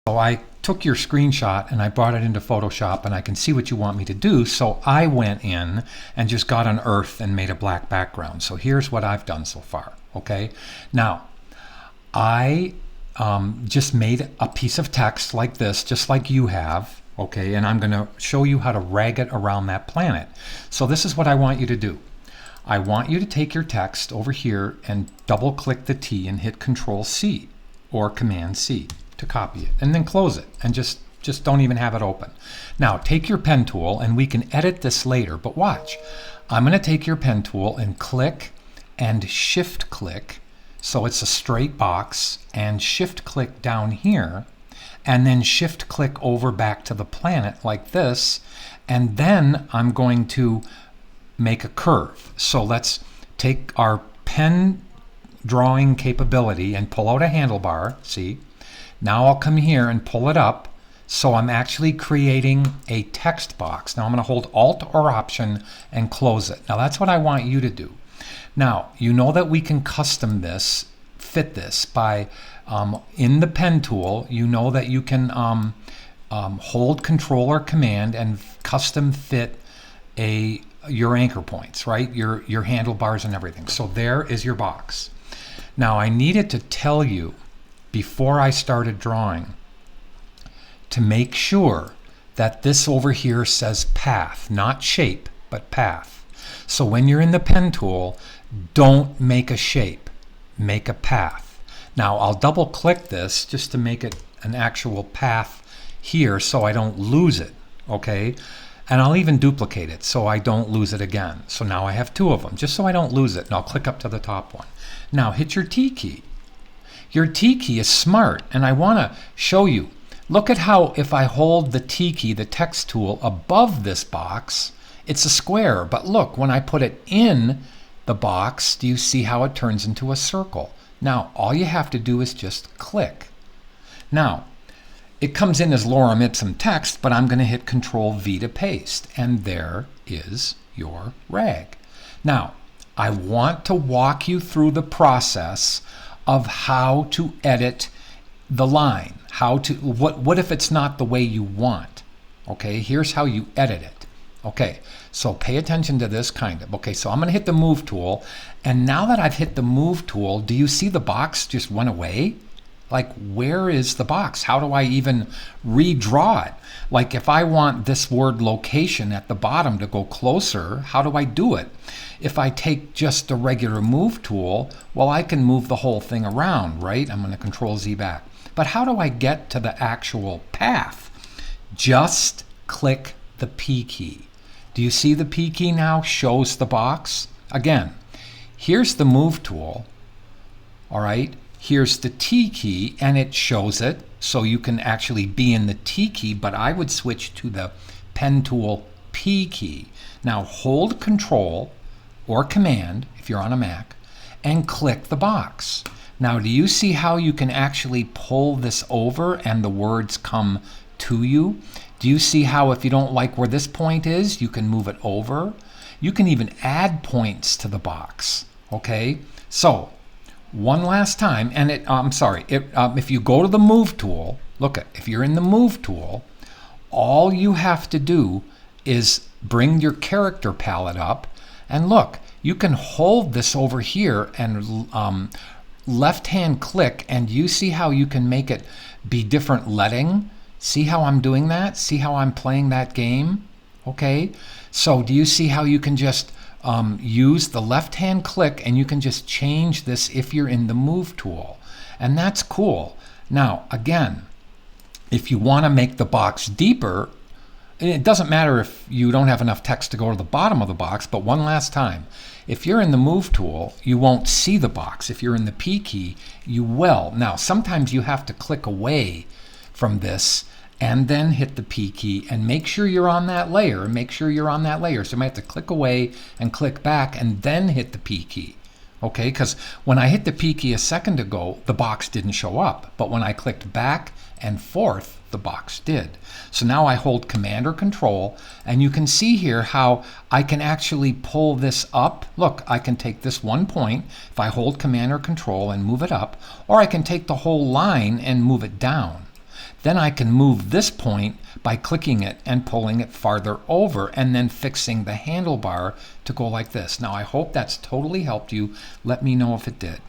So I took your screenshot and I brought it into Photoshop and I can see what you want me to do. So I went in and just got an earth and made a black background. So here's what I've done so far. Okay. Now I just made a piece of text like this, just like you have. Okay. And I'm going to show you how to rag it around that planet. So this is what I want you to do. I want you to take your text over here and double click the T and hit Control C or Command C to copy it, and then close it and just don't even have it open. Now take your pen tool and we can edit this later, but watch. I'm going to take your pen tool and click and shift click so it's a straight box, and shift click down here and then shift click over back to the planet like this, and then I'm going to make a curve. So let's take our pen drawing capability and pull out a handlebar. See? Now I'll come here and pull it up, so I'm actually creating a text box. Now I'm going to hold Alt or Option and close it. Now that's what I want you to do. Now you know that we can custom this, fit this by in the pen tool. You know that you can hold Control or Command and custom fit your anchor points, right? Your handlebars and everything. So there is your box. Now I needed to tell you before I started drawing to make sure that this over here says path, not shape, but path. So when you're in the pen tool, don't make a shape, make a path. Now I'll double click this just to make it an actual path here so I don't lose it, okay? And I'll even duplicate it so I don't lose it again. So now I have two of them just so I don't lose it, and I'll click up to the top one. Now hit your T key. Your T key is smart, and I want to show you. Look at how if I hold the T key, the text tool, above this box, it's a square. But look, when I put it in the box, do you see how it turns into a circle? Now, all you have to do is just click. Now, it comes in as lorem ipsum text, but I'm going to hit Control V to paste, and there is your rag. Now, I want to walk you through the process of how to edit the line. What if it's not the way you want? Okay, here's how you edit it. Okay, so pay attention to this kind of. Okay, so I'm going to hit the Move tool, and now that I've hit the Move tool, do you see the box just went away? Like, where is the box? How do I even redraw it? Like, if I want this word location at the bottom to go closer, how do I do it? If I take just a regular Move tool, well, I can move the whole thing around, right? I'm going to Control Z back. But how do I get to the actual path? Just click the P key. Do you see the P key now shows the box? Again, here's the Move tool, all right? Here's the T key, and it shows it, so you can actually be in the T key, but I would switch to the pen tool P key. Now hold Control or Command, if you're on a Mac, and click the box. Now, do you see how you can actually pull this over and the words come to you? Do you see how if you don't like where this point is, you can move it over? You can even add points to the box, okay? So, one last time, and if you go to the Move tool, if you're in the Move tool, all you have to do is bring your character palette up, and look, you can hold this over here and left-hand click, and you see how you can make it be different leading? See how I'm doing that? See how I'm playing that game? Okay, so do you see how you can just use the left-hand click and you can just change this if you're in the Move tool? And that's cool. Now, again, if you want to make the box deeper, it doesn't matter if you don't have enough text to go to the bottom of the box, but one last time, if you're in the Move tool, you won't see the box. If you're in the P key, you will. Now, sometimes you have to click away from this and then hit the P key and make sure you're on that layer. So you might have to click away and click back and then hit the P key. Okay, because when I hit the P key a second ago, the box didn't show up. But when I clicked back and forth, the box did. So now I hold Command or Control, and you can see here how I can actually pull this up. Look, I can take this one point if I hold Command or Control and move it up, or I can take the whole line and move it down. Then I can move this point by clicking it and pulling it farther over and then fixing the handlebar to go like this. Now I hope that's totally helped you. Let me know if it did.